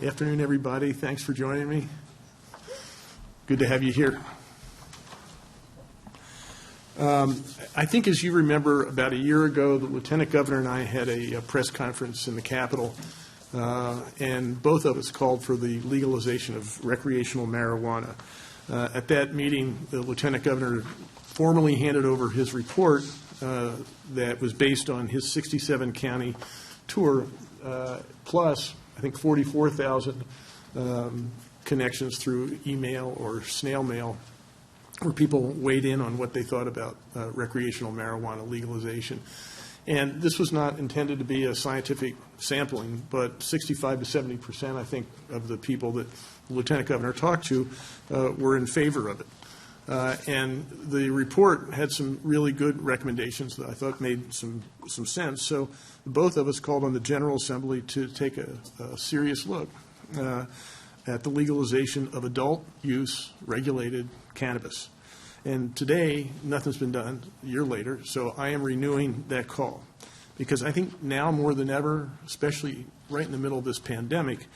Afternoon, everybody. Thanks for joining me. Good to have you here. I think, as you remember, about a year ago, the Lieutenant Governor and I had a press conference in the Capitol, and both of us called for the legalization of recreational marijuana. At that meeting, the Lieutenant Governor formally handed over his report that was based on his 67-county tour, plus, I think, 44,000 connections through email or snail mail, where people weighed in on what they thought about recreational marijuana legalization. And this was not intended to be a scientific sampling, but 65 to 70%, I think, of the people that the Lieutenant Governor talked to were in favor of it. And the report had some really good recommendations that I thought made some sense. So both of us called on the General Assembly to take a serious look at the legalization of adult-use regulated cannabis. And today, nothing's been done, a year later, so I am renewing that call. Because I think now more than ever, especially right in the middle of this pandemic,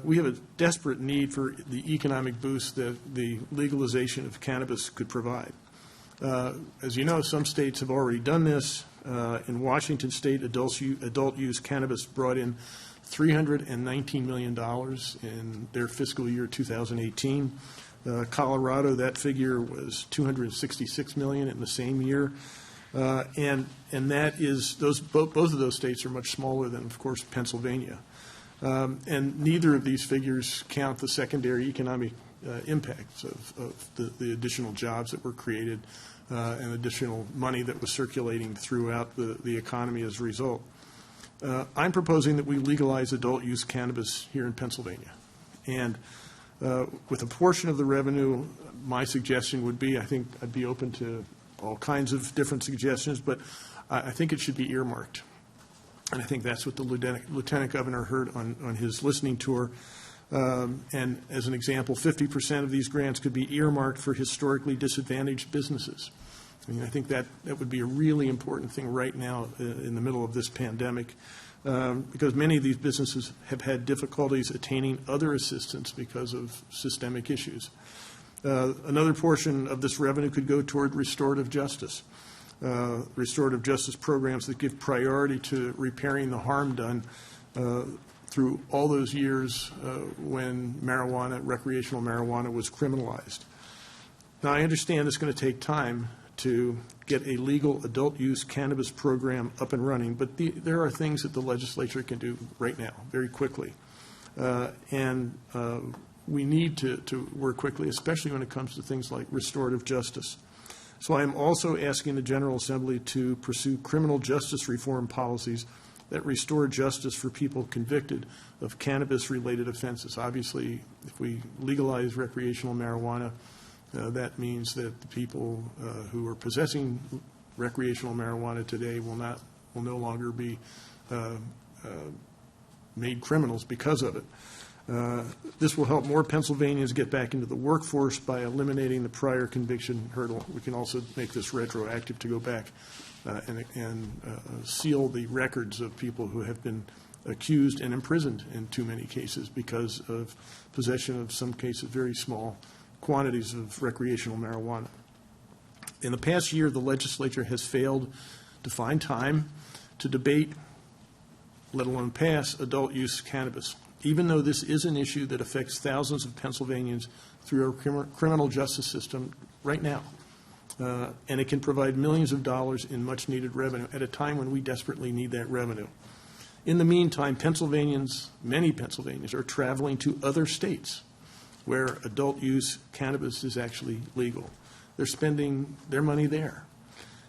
we have a desperate need for the economic boost that the legalization of cannabis could provide. As you know, some states have already done this. In Washington State, adult-use cannabis brought in $319 million in their fiscal year 2018. Colorado, that figure was $266 million in the same year. And that is, both of those states are much smaller than, of course, Pennsylvania. And neither of these figures count the secondary economic impacts of the additional jobs that were created and additional money that was circulating throughout the economy as a result. I'm proposing that we legalize adult-use cannabis here in Pennsylvania. And with a portion of the revenue, my suggestion would be, I think I'd be open to all kinds of different suggestions, but I think it should be earmarked. And I think that's what the Lieutenant Governor heard on his listening tour. And as an example, 50% of these grants could be earmarked for historically disadvantaged businesses. I mean, I think that would be a really important thing right now in the middle of this pandemic, because many of these businesses have had difficulties attaining other assistance because of systemic issues. Another portion of this revenue could go toward restorative justice. Restorative justice programs that give priority to repairing the harm done through all those years when recreational marijuana was criminalized. Now, I understand it's going to take time to get a legal adult-use cannabis program up and running, but there are things that the legislature can do right now, very quickly. And we need to work quickly, especially when it comes to things like restorative justice. So I am also asking the General Assembly to pursue criminal justice reform policies that restore justice for people convicted of cannabis-related offenses. Obviously, if we legalize recreational marijuana, that means that the people who are possessing recreational marijuana today will no longer be made criminals because of it. This will help more Pennsylvanians get back into the workforce by eliminating the prior conviction hurdle. We can also make this retroactive to go back and seal the records of people who have been accused and imprisoned in too many cases because of possession of, some cases, very small quantities of recreational marijuana. In the past year, the legislature has failed to find time to debate, let alone pass, adult-use cannabis, even though this is an issue that affects thousands of Pennsylvanians through our criminal justice system right now. And it can provide millions of dollars in much-needed revenue at a time when we desperately need that revenue. In the meantime, many Pennsylvanians are traveling to other states where adult-use cannabis is actually legal. They're spending their money there.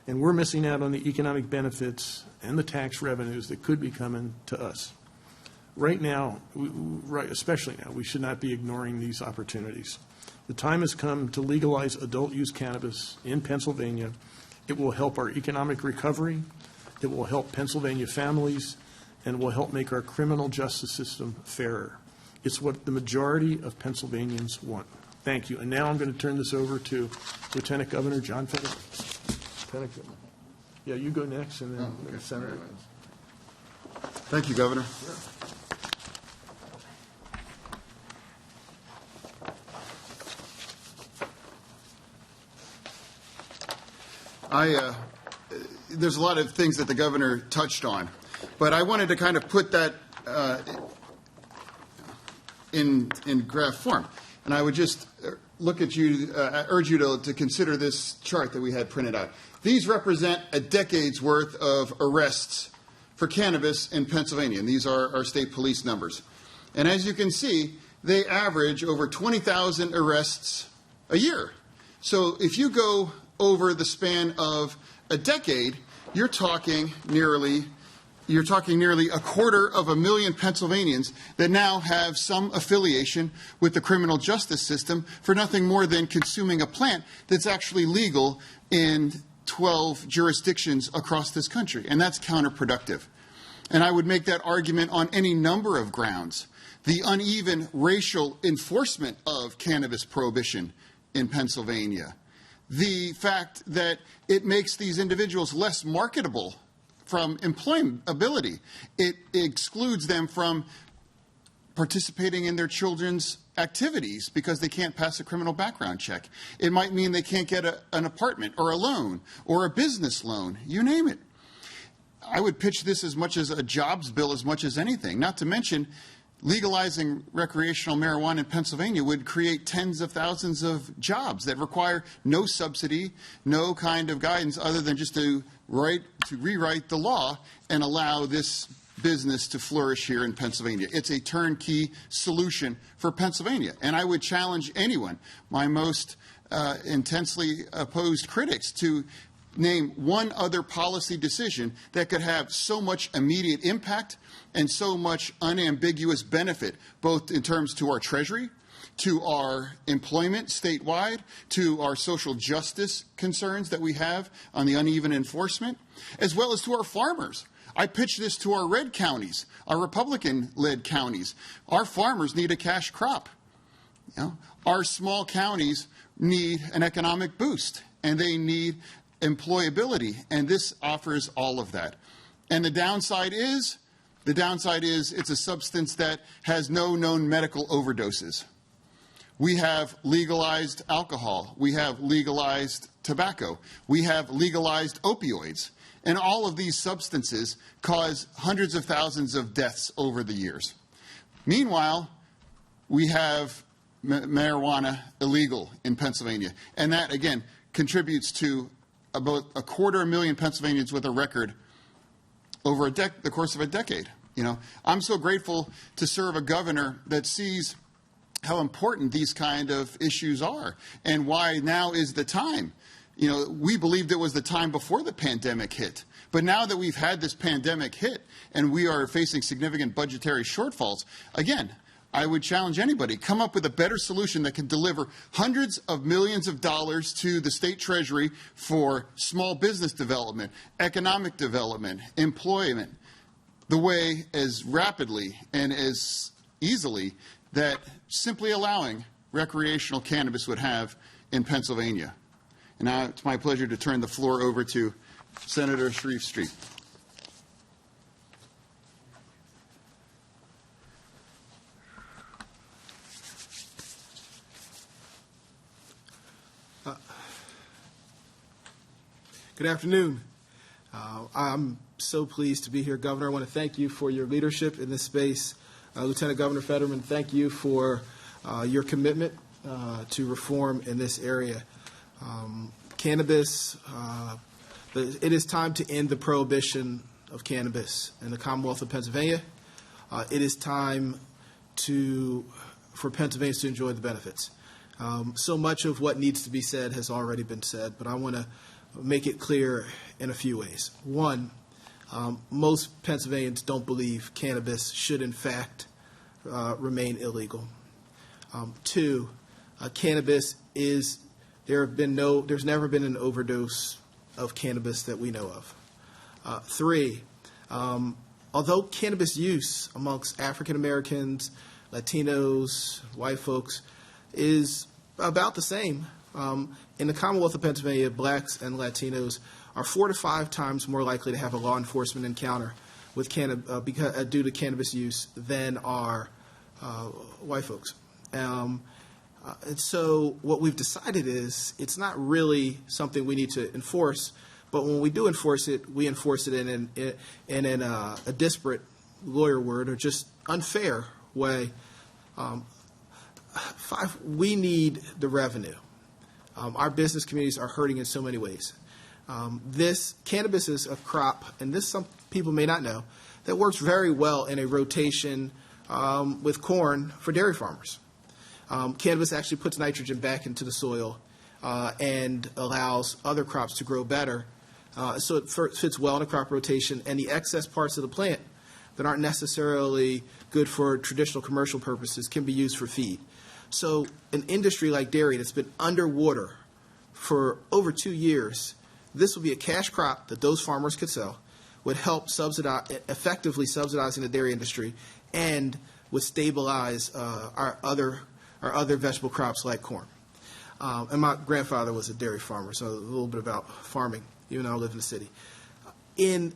And we're missing out on the economic benefits and the tax revenues that could be coming to us. Right now, especially now, we should not be ignoring these opportunities. The time has come to legalize adult-use cannabis in Pennsylvania. It will help our economic recovery. It will help Pennsylvania families, and will help make our criminal justice system fairer. It's what the majority of Pennsylvanians want. Thank you. And now I'm going to turn this over to Lieutenant Governor John Fetterman. Yeah, you go next, and then Senator. Thank you, Governor. There's a lot of things that the governor touched on, but I wanted to kind of put that in graph form. And I would just look at you, urge you to consider this chart that we had printed out. These represent a decade's worth of arrests for cannabis in Pennsylvania, and these are our state police numbers. And as you can see, they average over 20,000 arrests a year. So if you go over the span of a decade, you're talking nearly 250,000 Pennsylvanians that now have some affiliation with the criminal justice system for nothing more than consuming a plant that's actually legal in 12 jurisdictions across this country, and that's counterproductive. And I would make that argument on any number of grounds. The uneven racial enforcement of cannabis prohibition in Pennsylvania, the fact that it makes these individuals less marketable from employability. It excludes them from participating in their children's activities because they can't pass a criminal background check. It might mean they can't get an apartment or a loan or a business loan, you name it. I would pitch this as much as a jobs bill as much as anything, not to mention legalizing recreational marijuana in Pennsylvania would create tens of thousands of jobs that require no subsidy, no kind of guidance other than just to rewrite the law and allow this business to flourish here in Pennsylvania. It's a turnkey solution for Pennsylvania. And I would challenge anyone, my most intensely opposed critics, to name one other policy decision that could have so much immediate impact and so much unambiguous benefit, both in terms to our Treasury, to our employment statewide, to our social justice concerns that we have on the uneven enforcement, as well as to our farmers. I pitch this to our red counties, our Republican-led counties. Our farmers need a cash crop. Our small counties need an economic boost, and they need employability, and this offers all of that. And the downside is it's a substance that has no known medical overdoses. We have legalized alcohol. We have legalized tobacco. We have legalized opioids. And all of these substances cause hundreds of thousands of deaths over the years. Meanwhile, we have marijuana illegal in Pennsylvania. And that, again, contributes to about 250,000 Pennsylvanians with a record over the course of a decade. I'm so grateful to serve a governor that sees how important these kind of issues are and why now is the time. We believed it was the time before the pandemic hit. But now that we've had this pandemic hit and we are facing significant budgetary shortfalls, again, I would challenge anybody, come up with a better solution that can deliver hundreds of millions of dollars to the state treasury for small business development, economic development, employment, the way as rapidly and as easily that simply allowing recreational cannabis would have in Pennsylvania. And now it's my pleasure to turn the floor over to Senator Sharif Street. Good afternoon. I'm so pleased to be here, Governor. I want to thank you for your leadership in this space. Lieutenant Governor Fetterman, thank you for your commitment to reform in this area. Cannabis, it is time to end the prohibition of cannabis in the Commonwealth of Pennsylvania. It is time for Pennsylvanians to enjoy the benefits. So much of what needs to be said has already been said, but I want to make it clear in a few ways. One, most Pennsylvanians don't believe cannabis should in fact remain illegal. Two, cannabis there's never been an overdose of cannabis that we know of. Three, although cannabis use amongst African Americans, Latinos, white folks is about the same, in the Commonwealth of Pennsylvania, blacks and Latinos are 4 to 5 times more likely to have a law enforcement encounter with due to cannabis use than are white folks. And so what we've decided is it's not really something we need to enforce. But when we do enforce it, we enforce it in a disparate lawyer word or just unfair way. We need the revenue. Our business communities are hurting in so many ways. Cannabis is a crop, and this some people may not know, that works very well in a rotation with corn for dairy farmers. Cannabis actually puts nitrogen back into the soil and allows other crops to grow better. So it fits well in a crop rotation, and the excess parts of the plant that aren't necessarily good for traditional commercial purposes can be used for feed. So an industry like dairy that's been underwater for over 2 years, this will be a cash crop that those farmers could sell, would help effectively subsidizing the dairy industry, and would stabilize our other vegetable crops like corn. And my grandfather was a dairy farmer, so a little bit about farming, even though I live in the city. The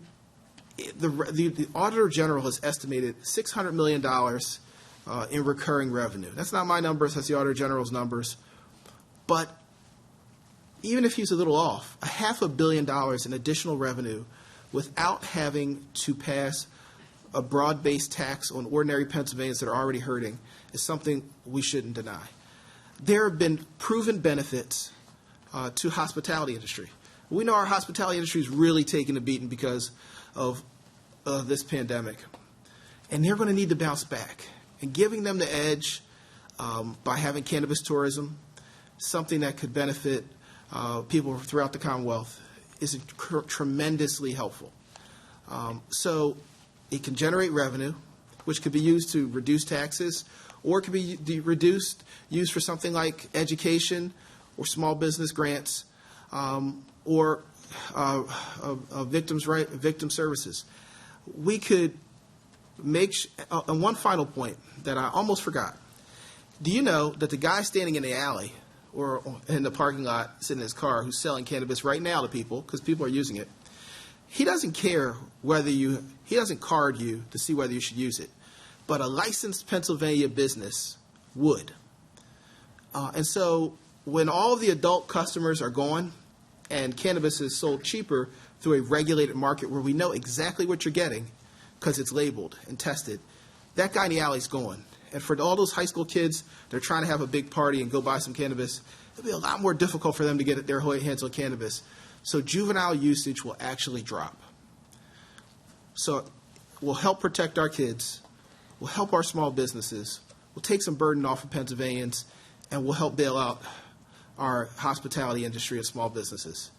Auditor General has estimated $600 million in recurring revenue. That's not my numbers, that's the Auditor General's numbers. But even if he's a little off, $500 million in additional revenue without having to pass a broad-based tax on ordinary Pennsylvanians that are already hurting is something we shouldn't deny. There have been proven benefits to hospitality industry. We know our hospitality industry is really taking a beating because of this pandemic. And they're going to need to bounce back. And giving them the edge by having cannabis tourism, something that could benefit people throughout the Commonwealth, is tremendously helpful. So it can generate revenue, which could be used to reduce taxes, or it could be used for something like education or small business grants, or victim services. We could and one final point that I almost forgot. Do you know that the guy standing in the alley or in the parking lot sitting in his car who's selling cannabis right now to people, because people are using it, he doesn't care he doesn't card you to see whether you should use it. But a licensed Pennsylvania business would. And so when all of the adult customers are gone and cannabis is sold cheaper through a regulated market where we know exactly what you're getting because it's labeled and tested, that guy in the alley is gone. And for all those high school kids, they're trying to have a big party and go buy some cannabis, it'll be a lot more difficult for them to get their hands on cannabis. So juvenile usage will actually drop. So we'll help protect our kids, we'll help our small businesses, we'll take some burden off of Pennsylvanians, and we'll help bail out our hospitality industry and small businesses.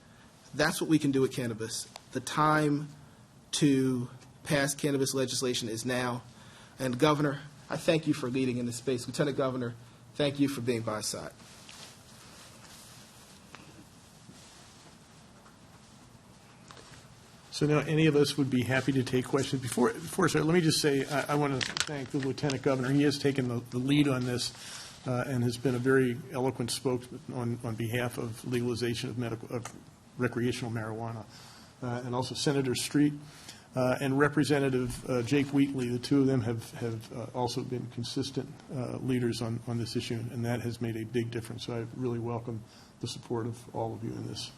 That's what we can do with cannabis. The time to pass cannabis legislation is now. And Governor, I thank you for leading in this space. Lieutenant Governor, thank you for being by our side. So now any of us would be happy to take questions. Before sir, let me just say I want to thank the Lieutenant Governor. He has taken the lead on this and has been a very eloquent spokesman on behalf of legalization of recreational marijuana. And also Senator Street and Representative Jake Wheatley. The two of them have also been consistent leaders on this issue, and that has made a big difference. So I really welcome the support of all of you in this.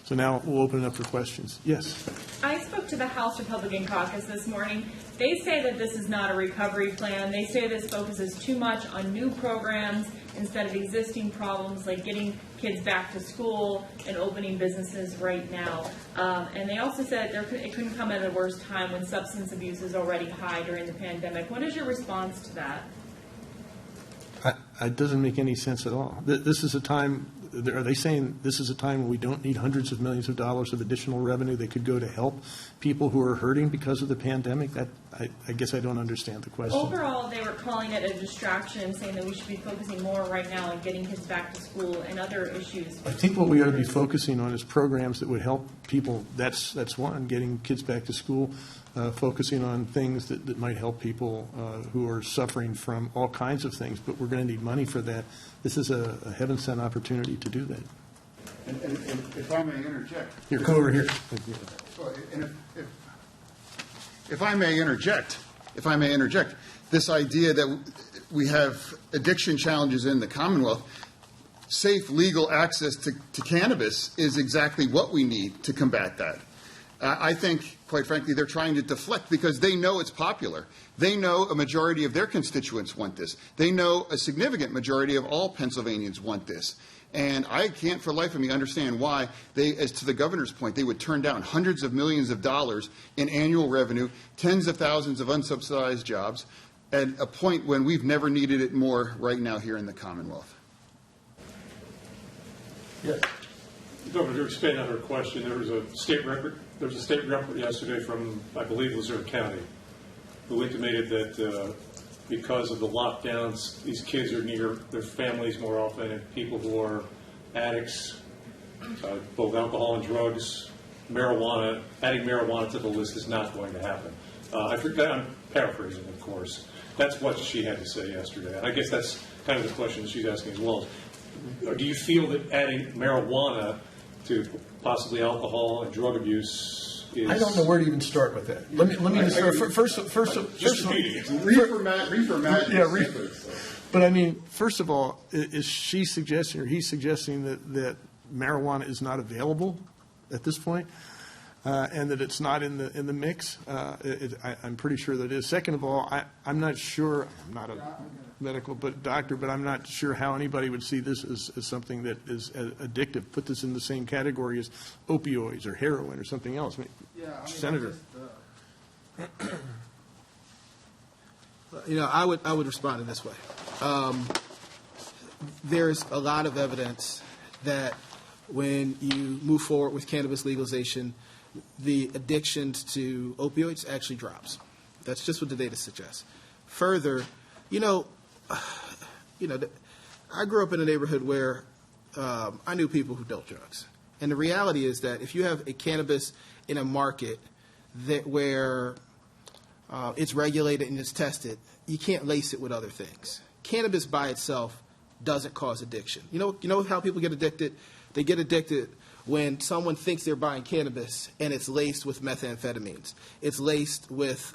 So now we'll open it up for questions. Yes? I spoke to the House Republican caucus this morning. They say that this is not a recovery plan. They say this focuses too much on new programs instead of existing problems like getting kids back to school and opening businesses right now. And they also said it couldn't come at a worse time when substance abuse is already high during the pandemic. What is your response to that? It doesn't make any sense at all. This is a time, are they saying this is a time when we don't need hundreds of millions of dollars of additional revenue that could go to help people who are hurting because of the pandemic? I guess I don't understand the question. Overall, they were calling it a distraction, saying that we should be focusing more right now on getting kids back to school and other issues. I think what we ought to be focusing on is programs that would help people. That's one, getting kids back to school, focusing on things that might help people who are suffering from all kinds of things, but we're going to need money for that. This is a heaven-sent opportunity to do that. And if I may interject. Here, come over here. And if I may interject, this idea that we have addiction challenges in the Commonwealth, safe, legal access to cannabis is exactly what we need to combat that. I think, quite frankly, they're trying to deflect because they know it's popular. They know a majority of their constituents want this. They know a significant majority of all Pennsylvanians want this. And I can't for life of me understand why they, as to the governor's point, they would turn down hundreds of millions of dollars in annual revenue, tens of thousands of unsubsidized jobs, at a point when we've never needed it more right now here in the Commonwealth. Yes. Governor, to expand on her question, there was a state rep yesterday from, I believe, Luzerne County, who intimated that because of the lockdowns, these kids are near their families more often, and people who are addicts, both alcohol and drugs, marijuana, adding marijuana to the list is not going to happen. I forgot, I'm paraphrasing, of course. That's what she had to say yesterday. And I guess that's kind of the question that she's asking as well. Do you feel that adding marijuana to possibly alcohol and drug abuse is... I don't know where to even start with that. Let me just start. Reefer madness. Yeah, but I mean, first of all, is she suggesting or he's suggesting that marijuana is not available at this point, and that it's not in the mix? I'm pretty sure that it is. Second of all, I'm not sure. I'm not a medical doctor, but I'm not sure how anybody would see this as something that is addictive. Put this in the same category as opioids or heroin or something else. Senator. I would respond in this way. There's a lot of evidence that when you move forward with cannabis legalization, the addiction to opioids actually drops. That's just what the data suggests. Further, I grew up in a neighborhood where I knew people who dealt drugs. And the reality is that if you have a cannabis in a market where it's regulated and it's tested, you can't lace it with other things. Cannabis by itself doesn't cause addiction. You know how people get addicted? They get addicted when someone thinks they're buying cannabis and it's laced with methamphetamines. It's laced with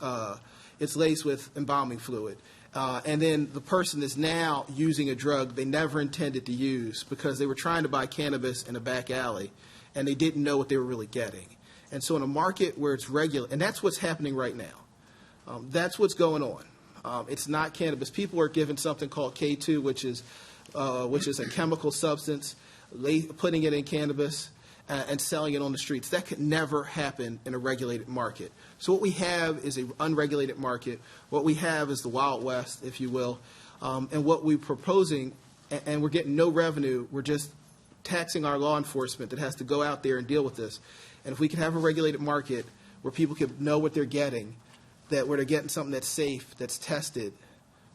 embalming fluid. And then the person is now using a drug they never intended to use because they were trying to buy cannabis in a back alley and they didn't know what they were really getting. And so in a market where it's regular, and that's what's happening right now. That's what's going on. It's not cannabis. People are given something called K2, which is a chemical substance, putting it in cannabis and selling it on the streets. That could never happen in a regulated market. So what we have is an unregulated market. What we have is the Wild West, if you will. And what we're proposing, and we're getting no revenue, we're just taxing our law enforcement that has to go out there and deal with this. And if we can have a regulated market where people can know what they're getting, that where they're getting something that's safe, that's tested,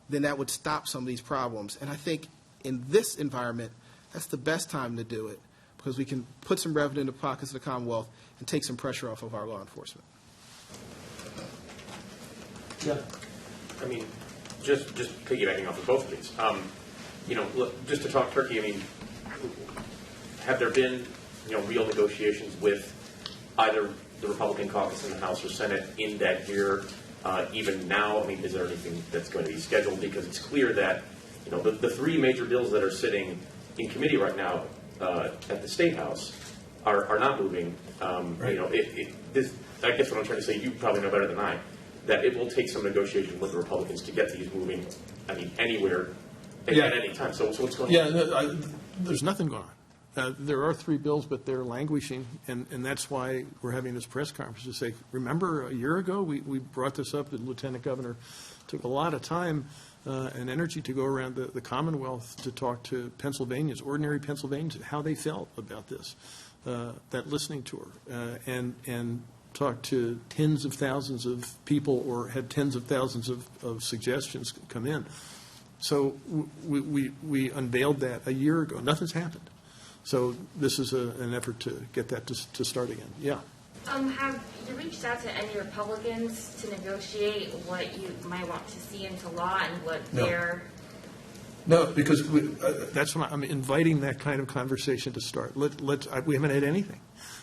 then that would stop some of these problems. And I think in this environment, that's the best time to do it, because we can put some revenue in the pockets of the Commonwealth and take some pressure off of our law enforcement. Yeah. I mean, just piggybacking off of both of these, look, just to talk turkey, I mean, have there been, real negotiations with either the Republican caucus in the House or Senate in that year, even now? I mean, is there anything that's going to be scheduled? Because it's clear that, the three major bills that are sitting in committee right now at the State House are not moving. Right. I guess what I'm trying to say, you probably know better than I, that it will take some negotiation with the Republicans to get these moving, anywhere at any time. So what's going on? There's nothing going on. There are three bills, but they're languishing, and that's why we're having this press conference to say, remember a year ago we brought this up, the Lieutenant Governor took a lot of time and energy to go around the Commonwealth to talk to Pennsylvanians, ordinary Pennsylvanians, how they felt about this, that listening tour, and talk to tens of thousands of people or had tens of thousands of suggestions come in. So we unveiled that a year ago. Nothing's happened. So this is an effort to get that to start again. Yeah. Have you reached out to any Republicans to negotiate what you might want to see into law and what their... No, because that's why I'm inviting that kind of conversation to start. We haven't had anything.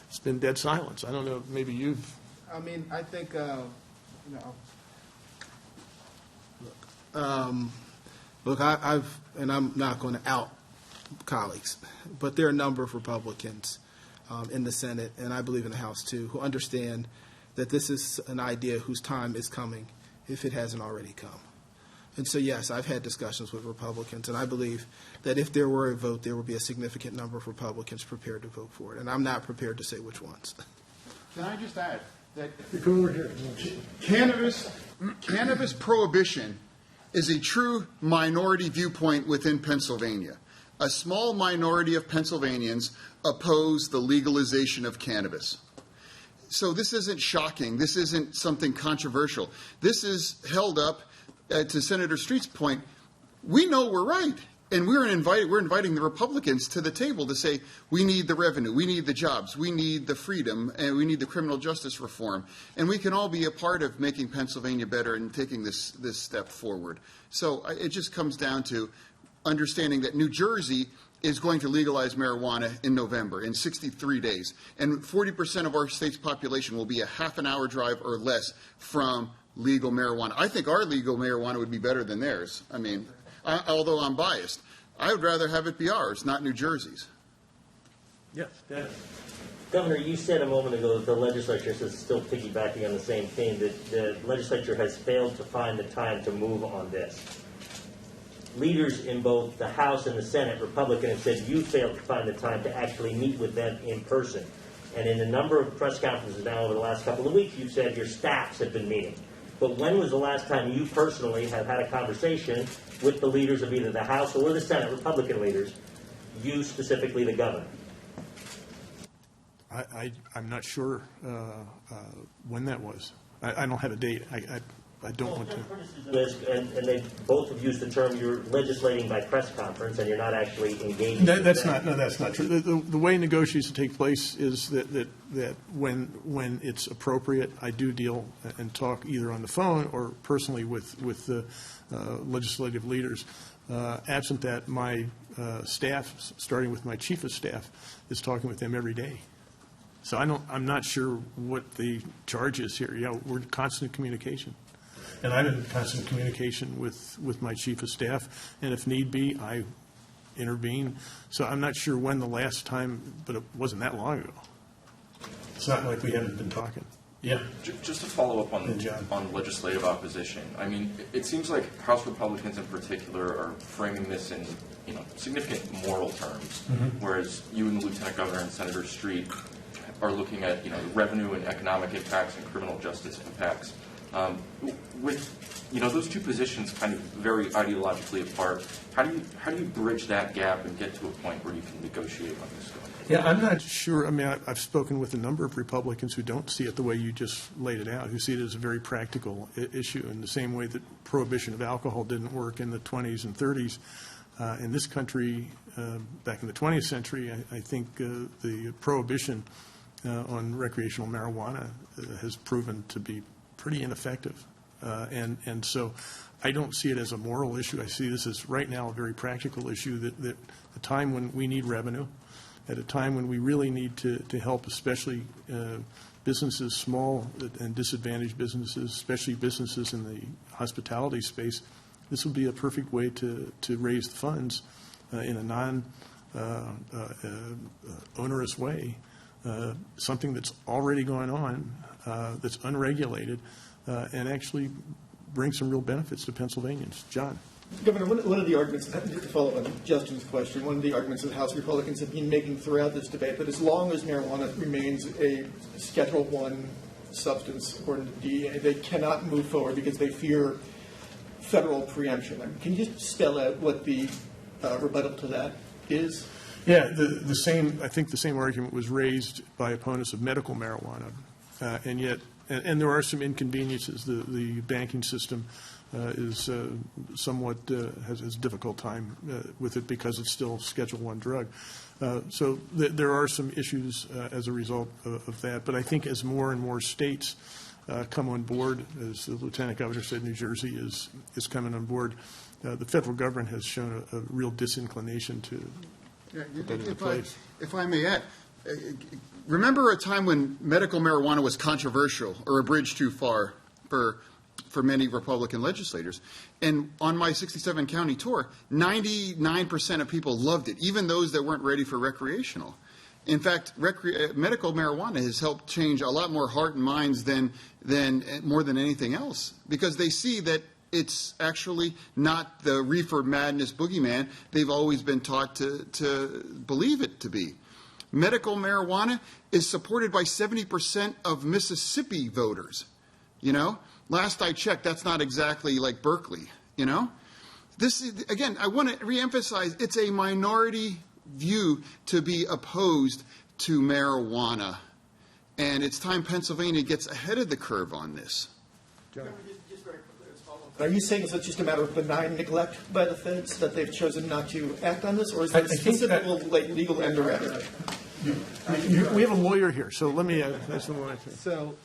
It's been dead silence. I don't know. Maybe you've... I mean, I think, look, I'm not going to out colleagues, but there are a number of Republicans in the Senate, and I believe in the House too, who understand that this is an idea whose time is coming if it hasn't already come. And so, yes, I've had discussions with Republicans, and I believe that if there were a vote, there would be a significant number of Republicans prepared to vote for it. And I'm not prepared to say which ones. Can I just add that Come over here. cannabis prohibition is a true minority viewpoint within Pennsylvania. A small minority of Pennsylvanians oppose the legalization of cannabis. So this isn't shocking. This isn't something controversial. This is held up to Senator Street's point. We know we're right. And we're inviting the Republicans to the table to say, we need the revenue, we need the jobs, we need the freedom, and we need the criminal justice reform. And we can all be a part of making Pennsylvania better and taking this step forward. So it just comes down to understanding that New Jersey is going to legalize marijuana in November, in 63 days. And 40% of our state's population will be a half an hour drive or less from legal marijuana. I think our legal marijuana would be better than theirs. I mean, although I'm biased, I would rather have it be ours, not New Jersey's. Yes, Dan. Governor, you said a moment ago that the legislature is still piggybacking on the same theme, that the legislature has failed to find the time to move on this. Leaders in both the House and the Senate, Republican, have said you failed to find the time to actually meet with them in person. And in a number of press conferences now over the last couple of weeks, you've said your staffs have been meeting. But when was the last time you personally have had a conversation with the leaders of either the House or the Senate, Republican leaders, you specifically the governor? I'm not sure when that was. I don't have a date. I don't want to. And they both have used the term you're legislating by press conference and you're not actually engaging. That's not true. The way negotiations take place is that when it's appropriate, I do deal and talk either on the phone or personally with the legislative leaders. Absent that, my staff, starting with my chief of staff, is talking with them every day. So I'm not sure what the charge is here. Yeah, we're in constant communication. And I'm in constant communication with my chief of staff, and if need be, I intervene. So I'm not sure when the last time, but it wasn't that long ago. It's not like we haven't been talking. Yeah. Just to follow up on legislative opposition, I mean, it seems like House Republicans in particular are framing this in significant moral terms, whereas you and the Lieutenant Governor and Senator Street are looking at revenue and economic impacts and criminal justice impacts. With those two positions kind of very ideologically apart, how do you bridge that gap and get to a point where you can negotiate on this stuff? Yeah, I'm not sure. I mean, I've spoken with a number of Republicans who don't see it the way you just laid it out, who see it as a very practical issue in the same way that prohibition of alcohol didn't work in the 20s and 30s. In this country, back in the 20th century, I think the prohibition on recreational marijuana has proven to be pretty ineffective. And so I don't see it as a moral issue. I see this as right now a very practical issue that a time when we need revenue, at a time when we really need to help especially businesses, small and disadvantaged businesses, especially businesses in the hospitality space, this would be a perfect way to raise the funds in a non-onerous way, something that's already going on, that's unregulated, and actually bring some real benefits to Pennsylvanians. John. Governor, one of the arguments, to follow up on Justin's question, one of the arguments that the House Republicans have been making throughout this debate, that as long as marijuana remains a Schedule I substance, according to the DEA, they cannot move forward because they fear federal preemption. I mean, can you just spell out what the rebuttal to that is? Yeah, the same. I think the same argument was raised by opponents of medical marijuana, and yet, and there are some inconveniences. The banking system is somewhat has a difficult time with it because it's still Schedule I drug. So there are some issues as a result of that. But I think as more and more states come on board, as the Lieutenant Governor said, New Jersey is coming on board. The federal government has shown a real disinclination to put that into place. If I may add, remember a time when medical marijuana was controversial or a bridge too far for for many Republican legislators. And on my 67 county tour, 99% of people loved it, even those that weren't ready for recreational. In fact, medical marijuana has helped change a lot more heart and minds than more than anything else, because they see that it's actually not the reefer madness boogeyman they've always been taught to believe it to be. Medical marijuana is supported by 70% of Mississippi voters. You know, last I checked, that's not exactly like Berkeley. You know, this is, again, I want to reemphasize, it's a minority view to be opposed to marijuana, and it's time Pennsylvania gets ahead of the curve on this. Are you saying it's just a matter of benign neglect by the feds that they've chosen not to act on this, or is there a specific legal end around it? We have a lawyer here, so let me, that's the one I think. So,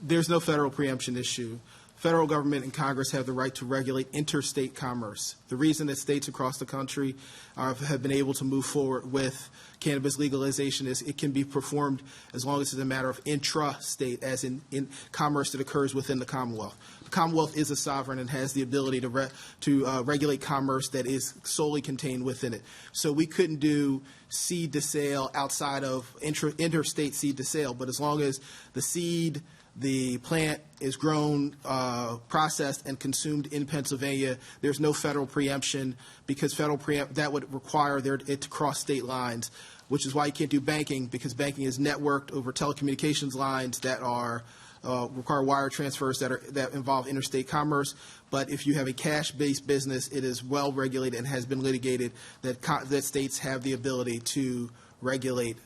there's no federal preemption issue. Federal government and Congress have the right to regulate interstate commerce. The reason that states across the country have been able to move forward with cannabis legalization is it can be performed as long as it's a matter of intra-state, as in commerce that occurs within the Commonwealth. The Commonwealth is a sovereign and has the ability to regulate commerce that is solely contained within it. So we couldn't do seed to sale outside of interstate seed to sale, but as long as the plant is grown, processed, and consumed in Pennsylvania, there's no federal preemption, because that would require it to cross state lines, which is why you can't do banking, because banking is networked over telecommunications lines that require wire transfers that involve interstate commerce. But if you have a cash-based business, it is well regulated and has been litigated that states have the ability to regulate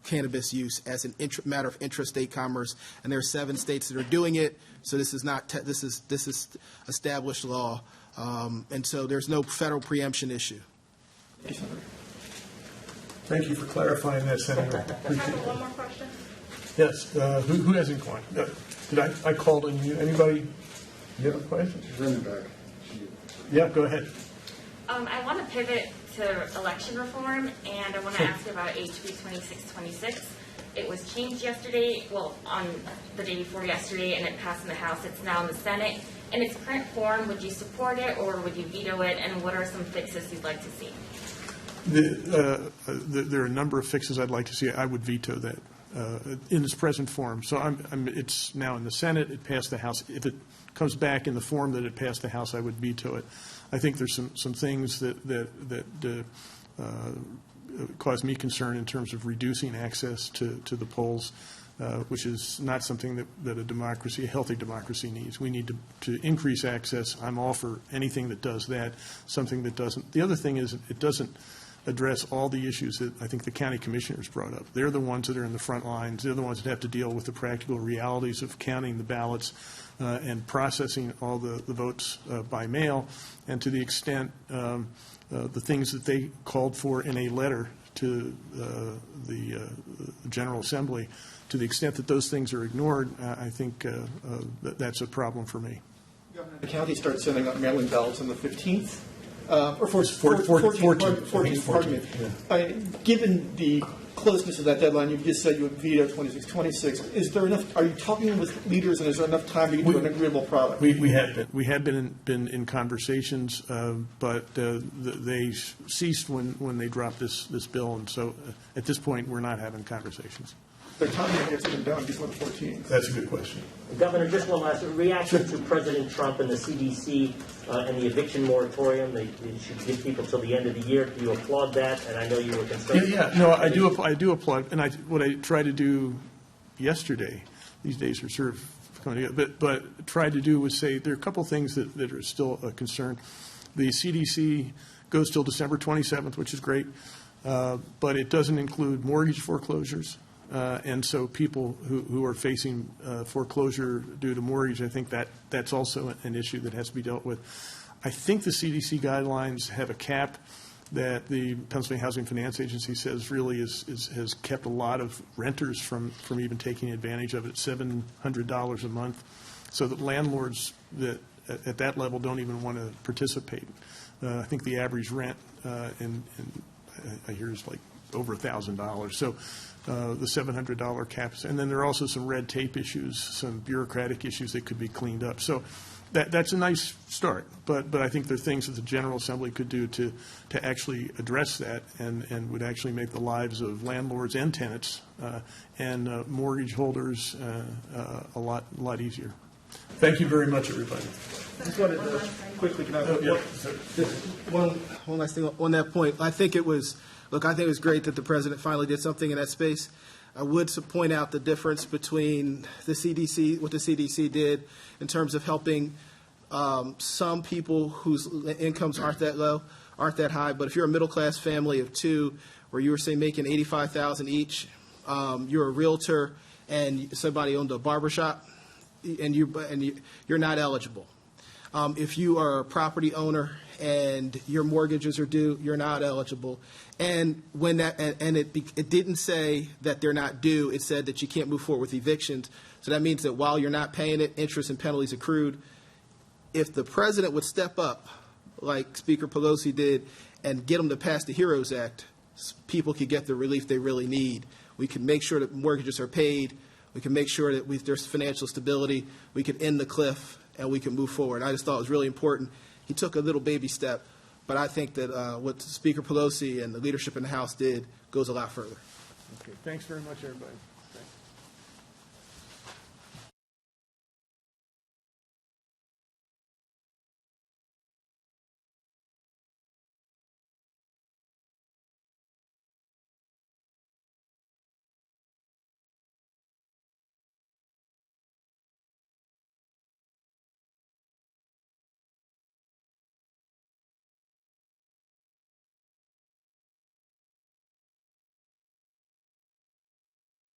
cannabis use as a matter of intrastate commerce, and there are 7 states that are doing it. So this is not this is established law, and so there's no federal preemption issue. Thank you for clarifying that, Senator. One more question. Yes, who hasn't gone? Did I called on you? Anybody? You have a question? Yeah, go ahead. I want to pivot to election reform, and I want to ask about HB 2626. It was changed yesterday, on the day before yesterday, and it passed in the House. It's now in the Senate. In its current form, would you support it or would you veto it, and what are some fixes you'd like to see? There are a number of fixes I'd like to see. I would veto that in its present form. So it's now in the Senate. It passed the House. If it comes back in the form that it passed the House, I would veto it. I think there's some things that cause me concern in terms of reducing access to the polls, which is not something that a healthy democracy needs. We need to increase access. I'm all for anything that does that. Something that doesn't. The other thing is it doesn't address all the issues that I think the county commissioners brought up. They're the ones that are in the front lines. They're the ones that have to deal with the practical realities of counting the ballots and processing all the votes by mail. And to the extent the things that they called for in a letter to the General Assembly, to the extent that those things are ignored, I think that's a problem for me. The county starts sending out mail-in ballots on the 15th. Or 14th, pardon me. Yeah. Given the closeness of that deadline, you just said you would veto 2626. Is there enough? Are you talking with leaders, and is there enough time to get to an agreeable product? We had been in conversations, but they ceased when they dropped this bill, and so at this point we're not having conversations. Their time to get something done before the 14th. That's a good question. Governor, just one last reaction to President Trump and the CDC and the eviction moratorium. They should give people till the end of the year. Do you applaud that? And I know you were concerned. Yeah. No, I do applaud. And what I tried to do yesterday, these days are sort of coming together, but tried to do was say there are a couple things that are still a concern. The CDC goes till December 27th, which is great, but it doesn't include mortgage foreclosures. And so people who are facing foreclosure due to mortgage, I think that's also an issue that has to be dealt with. I think the CDC guidelines have a cap that the Pennsylvania Housing Finance Agency says really has kept a lot of renters from even taking advantage of it, $700 a month, so that landlords that at that level don't even want to participate. I think the average rent I hear is like over $1,000. So the $700 caps, and then there are also some red tape issues, some bureaucratic issues that could be cleaned up. So that's a nice start, but I think there are things that the General Assembly could do to actually address that and would actually make the lives of landlords and tenants and mortgage holders a lot easier. Thank you very much, everybody. Just wanted to quickly, can I, Yeah, sir. one last thing on that point. I think it was great that the president finally did something in that space. I would point out the difference between the CDC, what the CDC did in terms of helping some people whose incomes aren't that low, aren't that high. But if you're a middle-class family of two, where you were, say, making $85,000 each, you're a realtor and somebody owned a barbershop, and you're not eligible. If you are a property owner and your mortgages are due, you're not eligible. And when that it didn't say that they're not due, it said that you can't move forward with evictions. So that means that while you're not paying it, interest and penalties accrued. If the president would step up, like Speaker Pelosi did, and get them to pass the HEROES Act, people could get the relief they really need. We can make sure that mortgages are paid. We can make sure that there's financial stability. We can end the cliff, and we can move forward. I just thought it was really important. He took a little baby step, but I think that what Speaker Pelosi and the leadership in the House did goes a lot further. Okay, thanks very much, everybody.